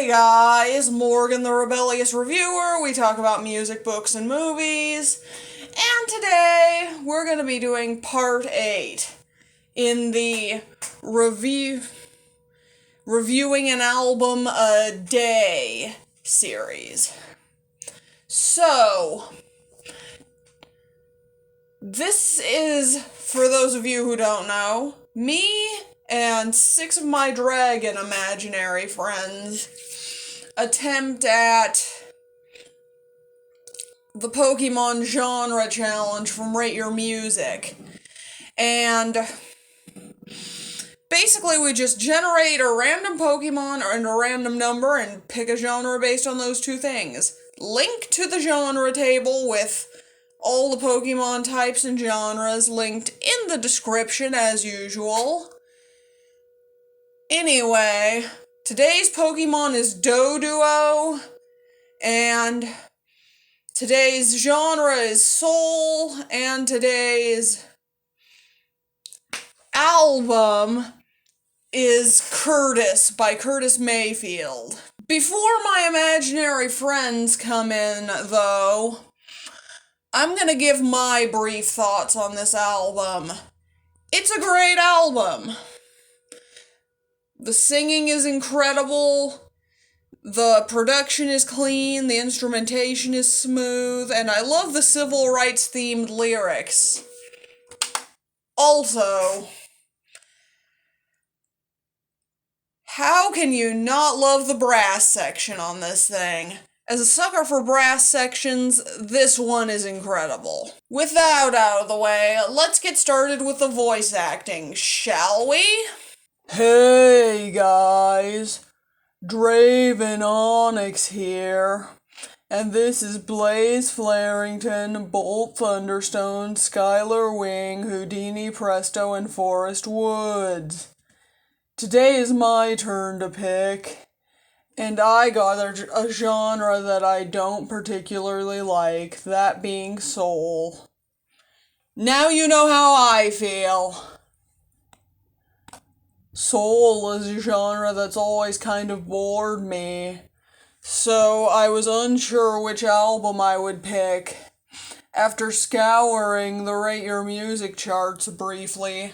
Hey guys, Morgan the Rebellious Reviewer. We talk about music, books, and movies. And today we're going to be doing part 8 in the reviewing an album a day series. So, this is, for those of you who don't know, me and 6 of my dragon imaginary friends attempt at the Pokemon genre challenge from Rate Your Music. And basically we just generate a random Pokemon and a random number and pick a genre based on those two things. Link to the genre table with all the Pokemon types and genres linked in the description as usual. Anyway, today's Pokemon is Doduo, and today's genre is Soul, and today's album is Curtis by Curtis Mayfield. Before my imaginary friends come in, though, I'm gonna give my brief thoughts on this album. It's a great album. The singing is incredible, the production is clean, the instrumentation is smooth, and I love the civil rights themed lyrics. Also, how can you not love the brass section on this thing? As a sucker for brass sections, this one is incredible. With that out of the way, let's get started with the voice acting, shall we? Hey guys, Draven Onyx here, and this is Blaze Flarington, Bolt Thunderstone, Skyler Wing, Houdini Presto, and Forrest Woods. Today is my turn to pick, and I got a genre that I don't particularly like, that being soul. Now you know how I feel. Soul is a genre that's always kind of bored me, so I was unsure which album I would pick. After scouring the Rate Your Music charts briefly,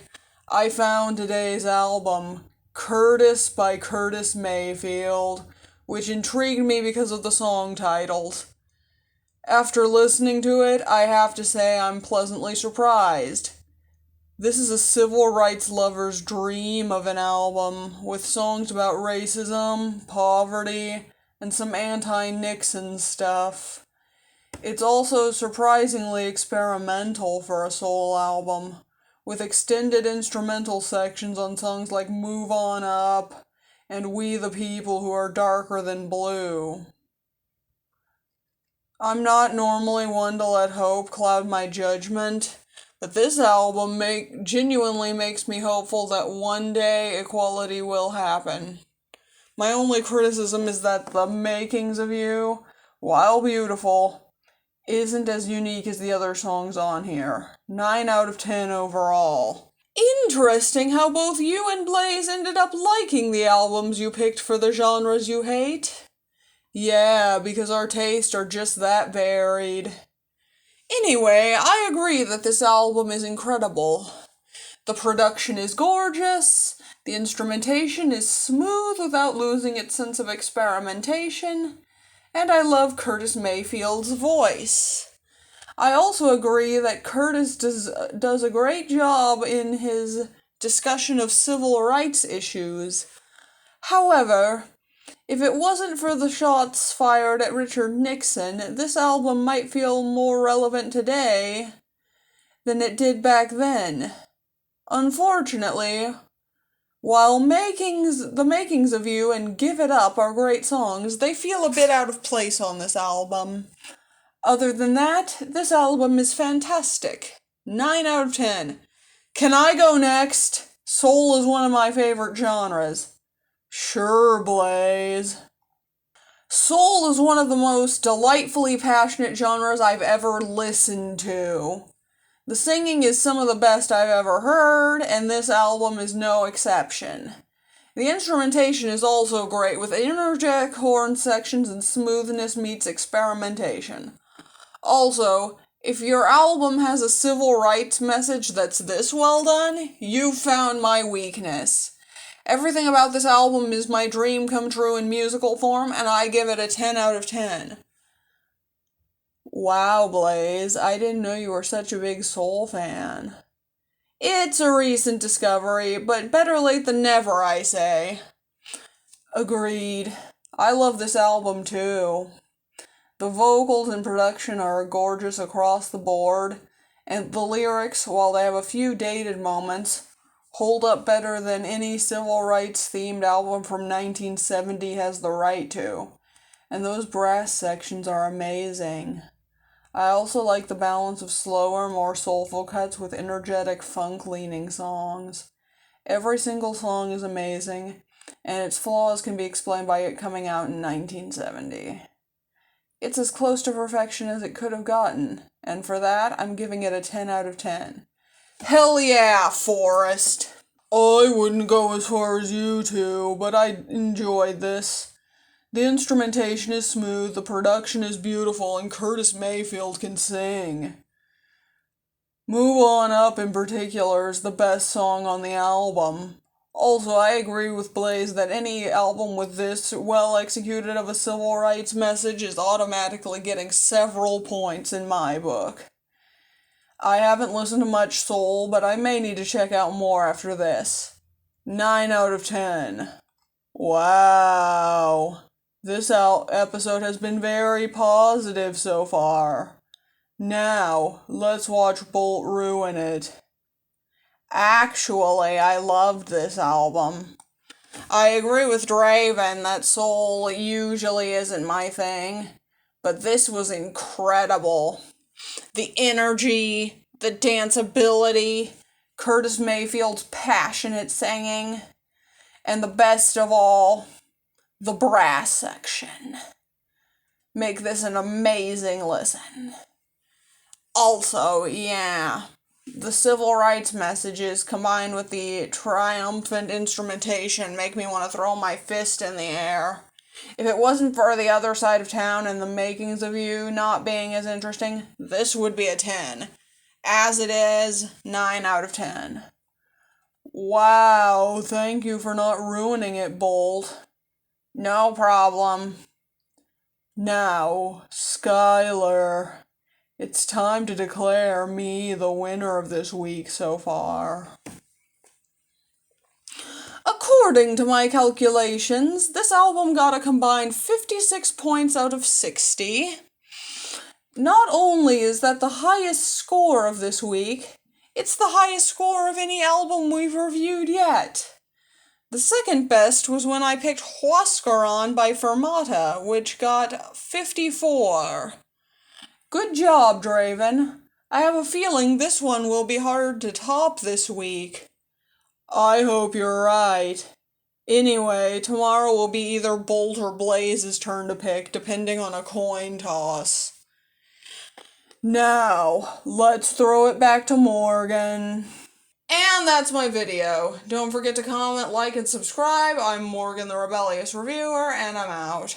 I found today's album, Curtis by Curtis Mayfield, which intrigued me because of the song titles. After listening to it, I have to say I'm pleasantly surprised. This is a civil rights lover's dream of an album, with songs about racism, poverty, and some anti-Nixon stuff. It's also surprisingly experimental for a soul album, with extended instrumental sections on songs like Move On Up and We the People Who Are Darker Than Blue. I'm not normally one to let hope cloud my judgment, but this album genuinely makes me hopeful that one day equality will happen. My only criticism is that the makings of you, while beautiful, isn't as unique as the other songs on here. 9 out of 10 overall. Interesting how both you and Blaze ended up liking the albums you picked for the genres you hate. Yeah, because our tastes are just that varied. Anyway, I agree that this album is incredible. The production is gorgeous, the instrumentation is smooth without losing its sense of experimentation, and I love Curtis Mayfield's voice. I also agree that Curtis does a great job in his discussion of civil rights issues. However, if it wasn't for the shots fired at Richard Nixon, this album might feel more relevant today than it did back then. Unfortunately, while the makings of You and Give It Up are great songs, they feel a bit out of place on this album. Other than that, this album is fantastic. 9 out of 10. Can I go next? Soul is one of my favorite genres. Sure, Blaze. Soul is one of the most delightfully passionate genres I've ever listened to. The singing is some of the best I've ever heard, and this album is no exception. The instrumentation is also great, with energetic horn sections and smoothness meets experimentation. Also, if your album has a civil rights message that's this well done, you've found my weakness. Everything about this album is my dream come true in musical form, and I give it a 10 out of 10. Wow, Blaze, I didn't know you were such a big Soul fan. It's a recent discovery, but better late than never, I say. Agreed. I love this album too. The vocals and production are gorgeous across the board, and the lyrics, while they have a few dated moments, hold up better than any civil rights themed album from 1970 has the right to. And those brass sections are amazing. I also like the balance of slower, more soulful cuts with energetic funk-leaning songs. Every single song is amazing, and its flaws can be explained by it coming out in 1970. It's as close to perfection as it could have gotten, and for that, I'm giving it a 10 out of 10. Hell yeah, Forrest! I wouldn't go as far as you two, but I enjoyed this. The instrumentation is smooth, the production is beautiful, and Curtis Mayfield can sing. Move On Up in particular is the best song on the album. Also, I agree with Blaze that any album with this well executed of a civil rights message is automatically getting several points in my book. I haven't listened to much soul, but I may need to check out more after this. 9 out of 10. Wow. This episode has been very positive so far. Now, let's watch Bolt ruin it. Actually, I loved this album. I agree with Draven that soul usually isn't my thing, but this was incredible. The energy, the danceability, Curtis Mayfield's passionate singing, and the best of all, the brass section. Make this an amazing listen. Also, yeah, the civil rights messages combined with the triumphant instrumentation make me want to throw my fist in the air. If it wasn't for The Other Side of Town and The Makings of You not being as interesting, this would be a 10. As it is, 9 out of 10. Wow, thank you for not ruining it, Bolt. No problem. Now, Skyler, it's time to declare me the winner of this week so far. According to my calculations, this album got a combined 56 points out of 60. Not only is that the highest score of this week, it's the highest score of any album we've reviewed yet. The second best was when I picked Huascaran by Fermata, which got 54. Good job, Draven. I have a feeling this one will be hard to top this week. I hope you're right. Anyway, tomorrow will be either Bolt or Blaze's turn to pick, depending on a coin toss. Now, let's throw it back to Morgan. And that's my video. Don't forget to comment, like, and subscribe. I'm Morgan the Rebellious Reviewer, and I'm out.